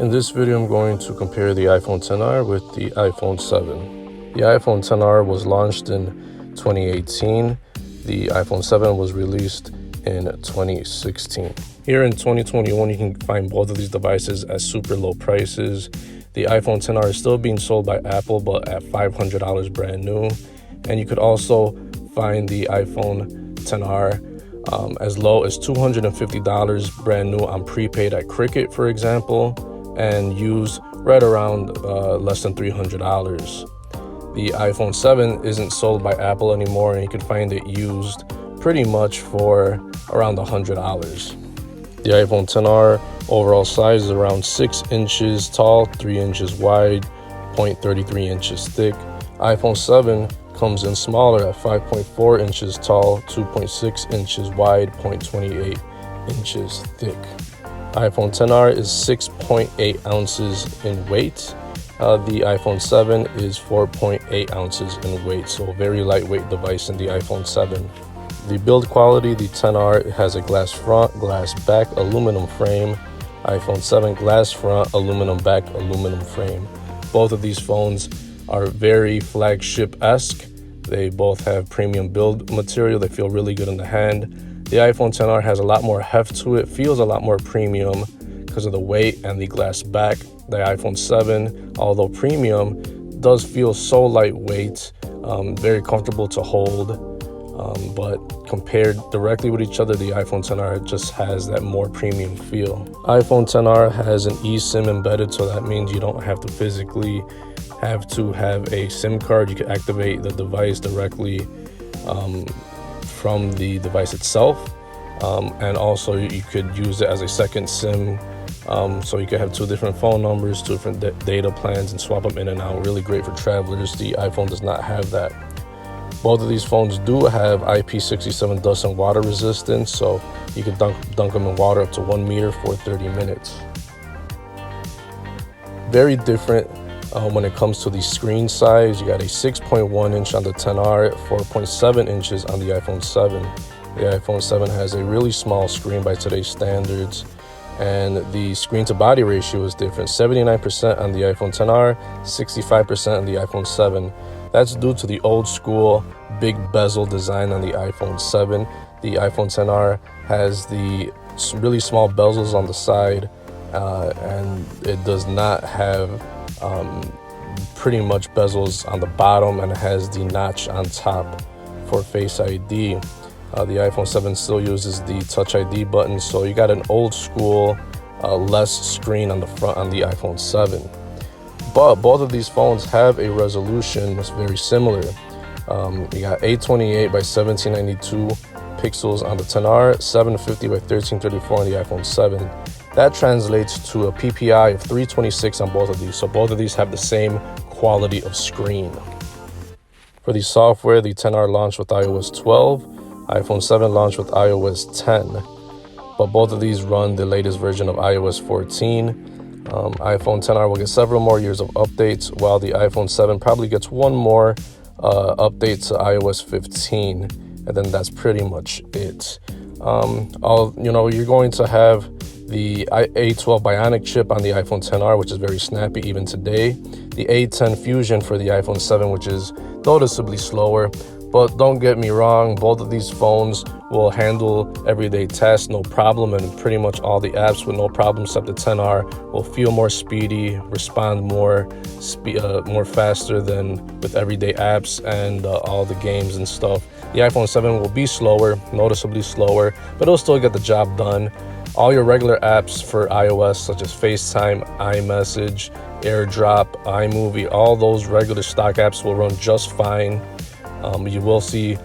In this video, I'm going to compare the iPhone XR with the iPhone 7. The iPhone XR was launched in 2018. The iPhone 7 was released in 2016. Here in 2021, you can find both of these devices at super low prices. The iPhone XR is still being sold by Apple, but at $500 brand new. And you could also find the iPhone XR as low as $250 brand new on prepaid at Cricket, for example, and used right around less than $300. The iPhone 7 isn't sold by Apple anymore, and you can find it used pretty much for around $100. The iPhone XR overall size is around 6 inches tall, 3 inches wide, 0.33 inches thick. iPhone 7 comes in smaller at 5.4 inches tall, 2.6 inches wide, 0.28 inches thick. iPhone XR is 6.8 ounces in weight. The iPhone 7 is 4.8 ounces in weight, so a very lightweight device in the iPhone 7. The build quality, the XR has a glass front, glass back, aluminum frame. iPhone 7, glass front, aluminum back, aluminum frame. Both of these phones are very flagship-esque. They both have premium build material. They feel really good in the hand. The iPhone XR has a lot more heft to it, feels a lot more premium because of the weight and the glass back. The iPhone 7, although premium, does feel so lightweight, very comfortable to hold. But compared directly with each other, the iPhone XR just has that more premium feel. iPhone XR has an eSIM embedded, so that means you don't have to physically have a SIM card. You can activate the device directly from the device itself, and also you could use it as a second SIM, so you could have two different phone numbers, two different data plans, and swap them in and out. Really great for travelers. The iPhone does not have that. Both of these phones do have IP67 dust and water resistance, so you can dunk them in water up to 1 meter for 30 minutes. Very different when it comes to the screen size. You got a 6.1 inch on the XR, 4.7 inches on the iPhone 7. The iPhone 7 has a really small screen by today's standards, and the screen to body ratio is different. 79% on the iPhone XR, 65% on the iPhone 7. That's due to the old school big bezel design on the iPhone 7. The iPhone XR has the really small bezels on the side, and it does not have pretty much bezels on the bottom, and it has the notch on top for Face ID. The iPhone 7 still uses the Touch ID button, so you got an old school, less screen on the front on the iPhone 7. But both of these phones have a resolution that's very similar. You got 828 by 1792 pixels on the XR, 750 by 1334 on the iPhone 7. That translates to a PPI of 326 on both of these. So both of these have the same quality of screen. For the software, the XR launched with iOS 12, iPhone 7 launched with iOS 10. But both of these run the latest version of iOS 14. iPhone XR will get several more years of updates, while the iPhone 7 probably gets one more update to iOS 15, and then that's pretty much it. You're going to have the A12 Bionic chip on the iPhone XR, which is very snappy even today. The A10 Fusion for the iPhone 7, which is noticeably slower. But don't get me wrong, both of these phones will handle everyday tasks no problem, and pretty much all the apps with no problem except the XR will feel more speedy, respond more faster than with everyday apps and all the games and stuff. The iPhone 7 will be slower, noticeably slower, but it'll still get the job done. All your regular apps for iOS, such as FaceTime, iMessage, AirDrop, iMovie, all those regular stock apps will run just fine. You will see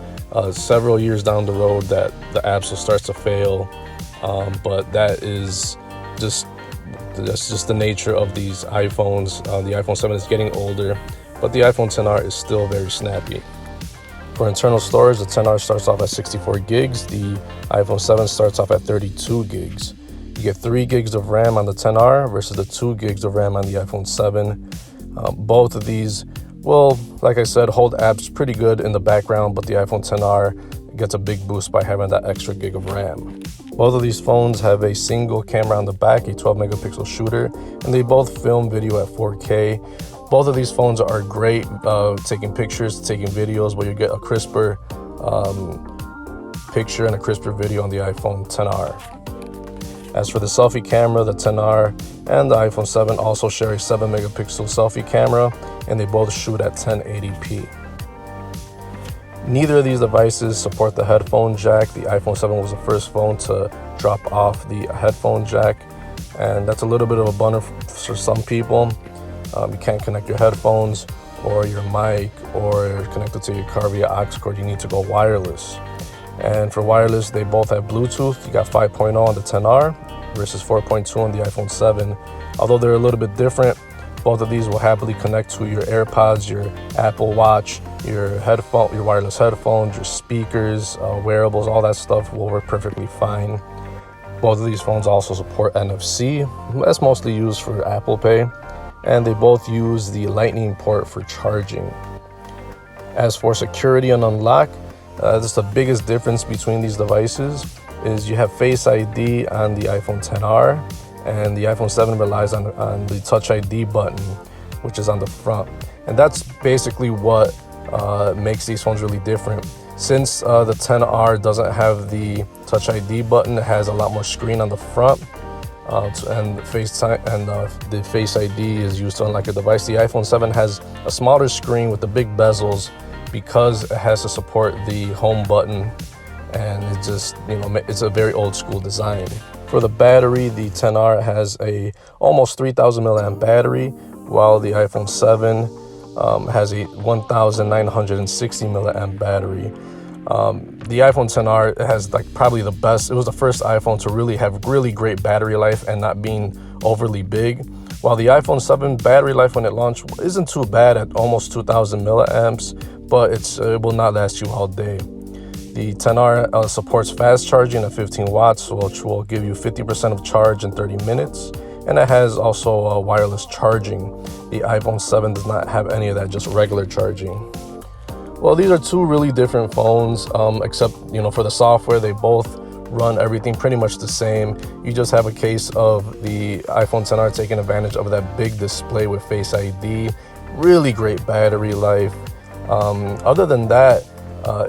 several years down the road that the apps will start to fail, but that's just the nature of these iPhones. The iPhone 7 is getting older, but the iPhone XR is still very snappy. For internal storage, the XR starts off at 64 gigs. The iPhone 7 starts off at 32 gigs. You get 3 gigs of RAM on the XR versus the 2 gigs of RAM on the iPhone 7. Both of these will, like I said, hold apps pretty good in the background, but the iPhone XR gets a big boost by having that extra gig of RAM. Both of these phones have a single camera on the back, a 12 megapixel shooter, and they both film video at 4K. Both of these phones are great taking pictures, taking videos, where you get a crisper picture and a crisper video on the iPhone XR. As for the selfie camera, the XR and the iPhone 7 also share a 7 megapixel selfie camera, and they both shoot at 1080p. Neither of these devices support the headphone jack. The iPhone 7 was the first phone to drop off the headphone jack, and that's a little bit of a bummer for some people. You can't connect your headphones or your mic or connect it to your car via aux cord. You need to go wireless. And for wireless, they both have Bluetooth. You got 5.0 on the XR versus 4.2 on the iPhone 7. Although they're a little bit different, both of these will happily connect to your AirPods, your Apple Watch, your headphone, your wireless headphones, your speakers, wearables, all that stuff will work perfectly fine. Both of these phones also support NFC. That's mostly used for Apple Pay. And they both use the Lightning port for charging. As for security and unlock, that's the biggest difference between these devices is you have Face ID on the iPhone XR, and the iPhone 7 relies on the Touch ID button, which is on the front. And that's basically what makes these phones really different. Since the XR doesn't have the Touch ID button, it has a lot more screen on the front, and the Face ID is used to unlock a device. The iPhone 7 has a smaller screen with the big bezels because it has to support the home button, and it just, it's a very old school design. For the battery, the XR has a almost 3,000 milliamp battery, while the iPhone 7 has a 1,960 milliamp battery. The iPhone XR has probably the best. It was the first iPhone to really have really great battery life and not being overly big. While the iPhone 7 battery life when it launched isn't too bad at almost 2,000 milliamps, but it will not last you all day. The XR supports fast charging at 15 watts, which will give you 50% of charge in 30 minutes. And it has also wireless charging. The iPhone 7 does not have any of that, just regular charging. Well, these are two really different phones, except, for the software, they both run everything pretty much the same. You just have a case of the iPhone XR taking advantage of that big display with Face ID, really great battery life. Other than that,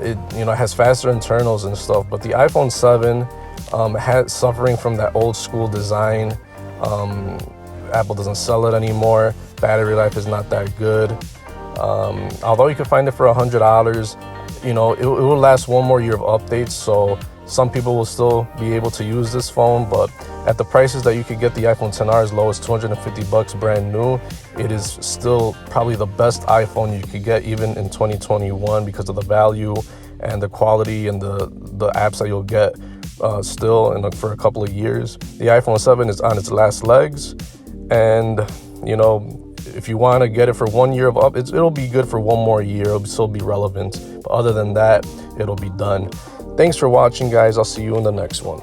it has faster internals and stuff, but the iPhone 7 had suffering from that old school design. Apple doesn't sell it anymore. Battery life is not that good. Although you can find it for $100, it will last one more year of updates, so some people will still be able to use this phone. But at the prices that you could get the iPhone XR as low as $250 brand new, it is still probably the best iPhone you could get even in 2021 because of the value and the quality and the apps that you'll get still for a couple of years. The iPhone 7 is on its last legs, and if you want to get it for 1 year of updates, it'll be good for one more year. It'll still be relevant, but other than that, it'll be done. Thanks for watching, guys. I'll see you in the next one.